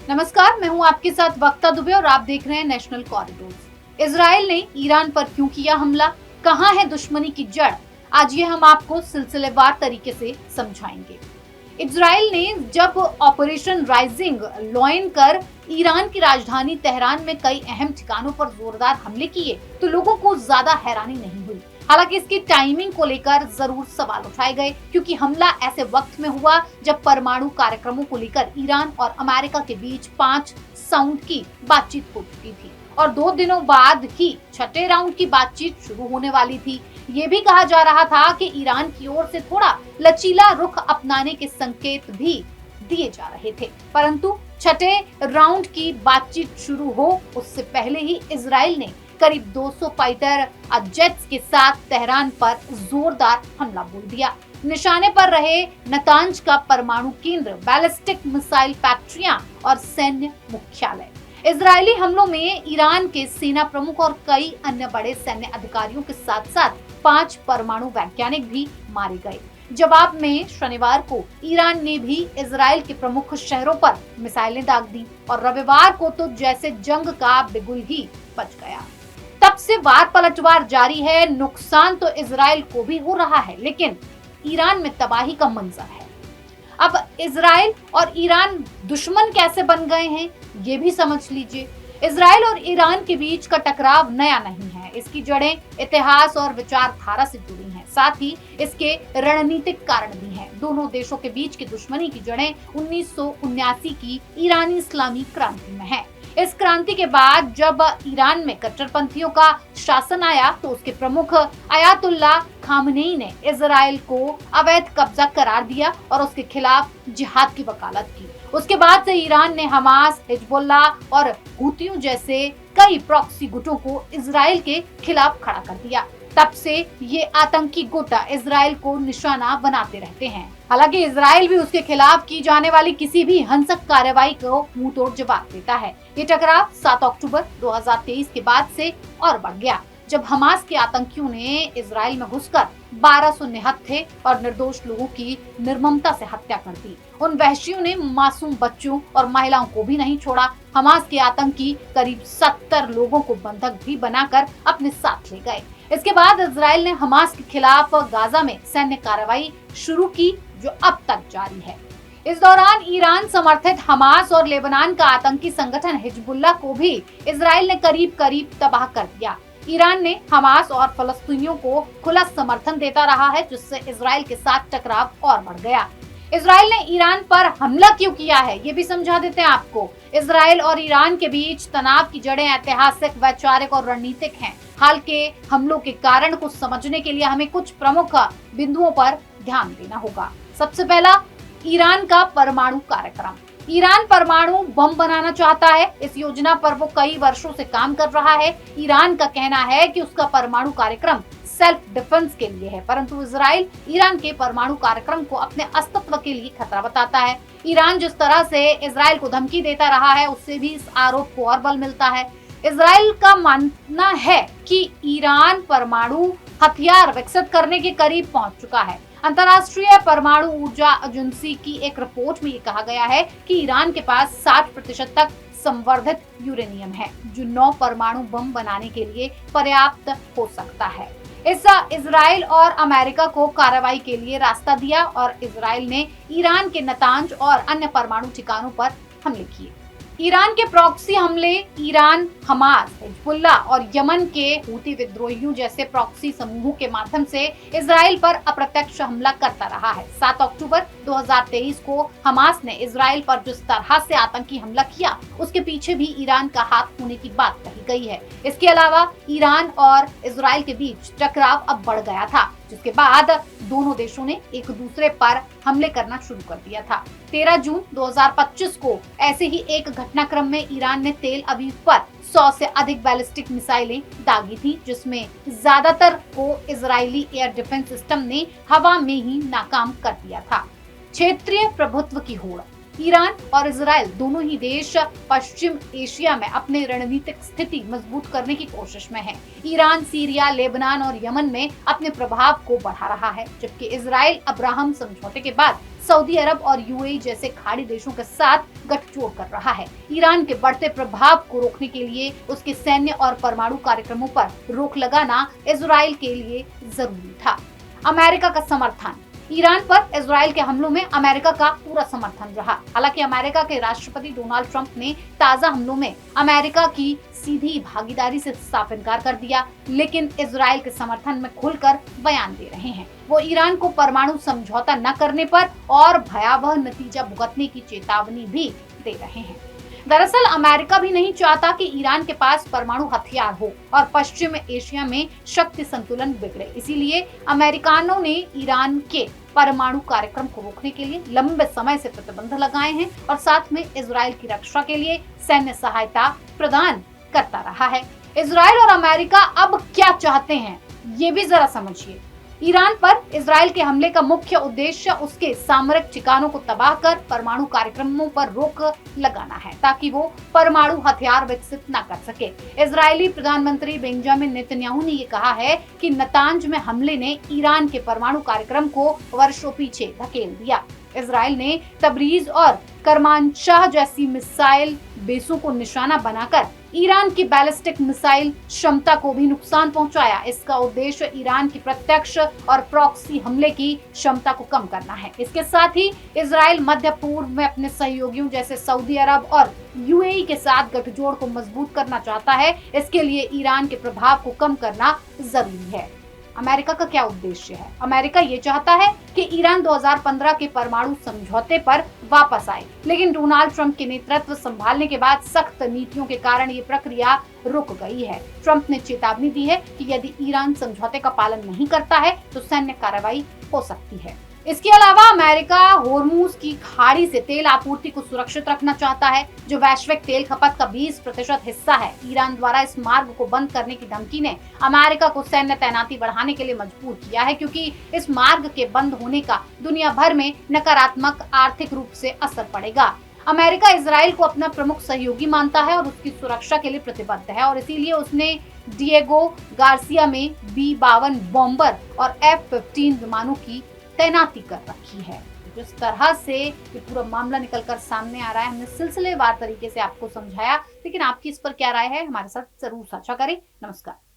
नमस्कार, मैं हूं आपके साथ वक्ता दुबे और आप देख रहे हैं नेशनल कॉरिडोर। इजराइल ने ईरान पर क्यों किया हमला, कहां है दुश्मनी की जड़, आज ये हम आपको सिलसिलेवार तरीके से समझाएंगे। इजराइल ने जब ऑपरेशन राइजिंग लॉयन कर ईरान की राजधानी तेहरान में कई अहम ठिकानों पर जोरदार हमले किए तो लोगों को ज्यादा हैरानी नहीं हुई। हालांकि इसकी टाइमिंग को लेकर जरूर सवाल उठाए गए, क्योंकि हमला ऐसे वक्त में हुआ जब परमाणु कार्यक्रमों को लेकर ईरान और अमेरिका के बीच 5 साउंड की बातचीत हो चुकी थी और 2 दिनों बाद ही छठे राउंड की बातचीत शुरू होने वाली थी। ये भी कहा जा रहा था कि ईरान की ओर से थोड़ा लचीला रुख अपनाने के संकेत भी दिए जा रहे थे, परंतु छठे राउंड की बातचीत शुरू हो उससे पहले ही इजराइल ने करीब 200 फाइटर जेट्स के साथ तेहरान पर जोरदार हमला बोल दिया। निशाने पर रहे नतांज का परमाणु केंद्र, बैलिस्टिक मिसाइल फैक्ट्रियां और सैन्य मुख्यालय। इजरायली हमलों में ईरान के सेना प्रमुख और कई अन्य बड़े सैन्य अधिकारियों के साथ साथ 5 परमाणु वैज्ञानिक भी मारे गए। जवाब में शनिवार को ईरान ने भी इजराइल के प्रमुख शहरों पर मिसाइलें दाग दी और रविवार को तो जैसे जंग का बिगुल ही बच गया। तब से वार पलटवार जारी है। नुकसान तो इजराइल को भी हो रहा है, लेकिन ईरान में तबाही का मंजर है। अब इजराइल और ईरान दुश्मन कैसे बन गए हैं, ये भी समझ लीजिए। इजराइल और ईरान के बीच का टकराव नया नहीं है। इसकी जड़ें इतिहास और विचारधारा से जुड़ी हैं, साथ ही इसके रणनीतिक कारण भी हैं। दोनों देशों के बीच की दुश्मनी की जड़ें 1979 की ईरानी इस्लामी क्रांति में है। इस क्रांति के बाद जब ईरान में कट्टरपंथियों का शासन आया तो उसके प्रमुख अयातुल्ला खामनेई ने इजराइल को अवैध कब्जा करार दिया और उसके खिलाफ जिहाद की वकालत की। उसके बाद से ईरान ने हमास, हिजबुल्लाह और हूतियों जैसे कई प्रॉक्सी गुटों को इजराइल के खिलाफ खड़ा कर दिया। तब से ये आतंकी गुट इजराइल को निशाना बनाते रहते हैं। हालांकि इजराइल भी उसके खिलाफ की जाने वाली किसी भी हिंसक कार्रवाई को मुंहतोड़ जवाब देता है। ये टकराव 7 अक्टूबर 2023 के बाद से और बढ़ गया, जब हमास के आतंकियों ने इजराइल में घुसकर 1200 निहत्थे और निर्दोष लोगों की निर्ममता से हत्या कर दी। उन वहशियों ने मासूम बच्चों और महिलाओं को भी नहीं छोड़ा। हमास के आतंकी करीब 70 लोगों को बंधक भी बनाकर अपने साथ ले गए। इसके बाद इजराइल ने हमास के खिलाफ गाजा में सैन्य कार्रवाई शुरू की, जो अब तक जारी है। इस दौरान ईरान समर्थित हमास और लेबनान का आतंकी संगठन हिजबुल्लाह को भी इजराइल ने करीब करीब तबाह कर दिया। ईरान ने हमास और फलस्तीनियों को खुला समर्थन देता रहा है, जिससे इजराइल के साथ टकराव और बढ़ गया। इजराइल ने ईरान पर हमला क्यों किया है, ये भी समझा देते हैं आपको। इजराइल और ईरान के बीच तनाव की जड़ें ऐतिहासिक, वैचारिक और रणनीतिक हैं। हाल के हमलों के कारण को समझने के लिए हमें कुछ प्रमुख बिंदुओं पर ध्यान देना होगा। सबसे पहला, ईरान का परमाणु कार्यक्रम। ईरान परमाणु बम बनाना चाहता है। इस योजना पर वो कई वर्षों से काम कर रहा है। ईरान का कहना है कि उसका परमाणु कार्यक्रम सेल्फ डिफेंस के लिए है, परंतु इजराइल ईरान के परमाणु कार्यक्रम को अपने अस्तित्व के लिए खतरा बताता है। ईरान जिस तरह से इजराइल को धमकी देता रहा है, उससे भी इस आरोप को और बल मिलता है। इजराइल का मानना है कि ईरान परमाणु हथियार विकसित करने के करीब पहुंच चुका है। अंतर्राष्ट्रीय परमाणु ऊर्जा एजेंसी की एक रिपोर्ट में ये कहा गया है कि ईरान के पास 60% तक संवर्धित यूरेनियम है, जो 9 परमाणु बम बनाने के लिए पर्याप्त हो सकता है। इजराइल और अमेरिका को कार्रवाई के लिए रास्ता दिया और इजराइल ने ईरान के नतांज और अन्य परमाणु ठिकानों पर हमले किए। ईरान के प्रॉक्सी हमले ईरान, हमास, हिजबुल्लाह और यमन के हूती विद्रोहियों जैसे प्रॉक्सी समूहों के माध्यम से इजराइल पर अप्रत्यक्ष हमला करता रहा है। 7 अक्टूबर 2023 को हमास ने इजराइल पर जिस तरह से आतंकी हमला किया, उसके पीछे भी ईरान का हाथ होने की बात कही गई है। इसके अलावा ईरान और इजराइल के बीच टकराव अब बढ़ गया था, जिसके बाद दोनों देशों ने एक दूसरे पर हमले करना शुरू कर दिया था। 13 जून 2025 को ऐसे ही एक घटनाक्रम में ईरान ने तेल अवीव पर 100 से अधिक बैलिस्टिक मिसाइलें दागी थी, जिसमें ज्यादातर को इजरायली एयर डिफेंस सिस्टम ने हवा में ही नाकाम कर दिया था। क्षेत्रीय प्रभुत्व की होड़। ईरान और इजराइल दोनों ही देश पश्चिम एशिया में अपने रणनीतिक स्थिति मजबूत करने की कोशिश में है। ईरान सीरिया, लेबनान और यमन में अपने प्रभाव को बढ़ा रहा है, जबकि इजराइल अब्राहम समझौते के बाद सऊदी अरब और यूएई जैसे खाड़ी देशों के साथ गठजोड़ कर रहा है। ईरान के बढ़ते प्रभाव को रोकने के लिए उसके सैन्य और परमाणु कार्यक्रमों पर रोक लगाना इजराइल के लिए जरूरी था। अमेरिका का समर्थन। ईरान पर इजराइल के हमलों में अमेरिका का पूरा समर्थन रहा। हालांकि अमेरिका के राष्ट्रपति डोनाल्ड ट्रंप ने ताजा हमलों में अमेरिका की सीधी भागीदारी से साफ इनकार कर दिया, लेकिन इजराइल के समर्थन में खुलकर बयान दे रहे हैं। वो ईरान को परमाणु समझौता न करने पर और भयावह नतीजा भुगतने की चेतावनी भी दे रहे हैं। दरअसल अमेरिका भी नहीं चाहता कि ईरान के पास परमाणु हथियार हो और पश्चिम एशिया में शक्ति संतुलन बिगड़े। इसीलिए अमेरिकानों ने ईरान के परमाणु कार्यक्रम को रोकने के लिए लंबे समय से प्रतिबंध लगाए हैं और साथ में इजराइल की रक्षा के लिए सैन्य सहायता प्रदान करता रहा है। इजराइल और अमेरिका अब क्या चाहते हैं, ये भी जरा समझिए। ईरान पर इजराइल के हमले का मुख्य उद्देश्य उसके सामरिक ठिकानों को तबाह कर परमाणु कार्यक्रमों पर रोक लगाना है, ताकि वो परमाणु हथियार विकसित न कर सके। इजरायली प्रधानमंत्री बेंजामिन नेतन्याहू ने ये कहा है कि नतांज में हमले ने ईरान के परमाणु कार्यक्रम को वर्षों पीछे धकेल दिया। इजराइल ने तबरीज और करमानशाह जैसी मिसाइल बेसों को निशाना बनाकर ईरान की बैलिस्टिक मिसाइल क्षमता को भी नुकसान पहुंचाया। इसका उद्देश्य ईरान की प्रत्यक्ष और प्रॉक्सी हमले की क्षमता को कम करना है। इसके साथ ही इजराइल मध्य पूर्व में अपने सहयोगियों जैसे सऊदी अरब और यूएई के साथ गठजोड़ को मजबूत करना चाहता है। इसके लिए ईरान के प्रभाव को कम करना जरूरी है। अमेरिका का क्या उद्देश्य है? अमेरिका ये चाहता है कि ईरान 2015 के परमाणु समझौते पर वापस आए, लेकिन डोनाल्ड ट्रंप के नेतृत्व संभालने के बाद सख्त नीतियों के कारण ये प्रक्रिया रुक गई है। ट्रंप ने चेतावनी दी है कि यदि ईरान समझौते का पालन नहीं करता है तो सैन्य कार्रवाई हो सकती है। इसके अलावा अमेरिका होर्मुज की खाड़ी से तेल आपूर्ति को सुरक्षित रखना चाहता है, जो वैश्विक तेल खपत का 20% हिस्सा है। ईरान द्वारा इस मार्ग को बंद करने की धमकी ने अमेरिका को सैन्य तैनाती बढ़ाने के लिए मजबूर किया है, क्योंकि इस मार्ग के बंद होने का दुनिया भर में नकारात्मक आर्थिक रूप से असर पड़ेगा। अमेरिका इजराइल को अपना प्रमुख सहयोगी मानता है और उसकी सुरक्षा के लिए प्रतिबद्ध है, और इसीलिए उसने डिएगो गार्सिया में B-52 बॉम्बर और F-15 विमानों की तैनाती कर रखी है। जिस तरह से ये पूरा मामला निकलकर सामने आ रहा है, हमने सिलसिलेवार तरीके से आपको समझाया, लेकिन आपकी इस पर क्या राय है हमारे साथ जरूर साझा करें। नमस्कार।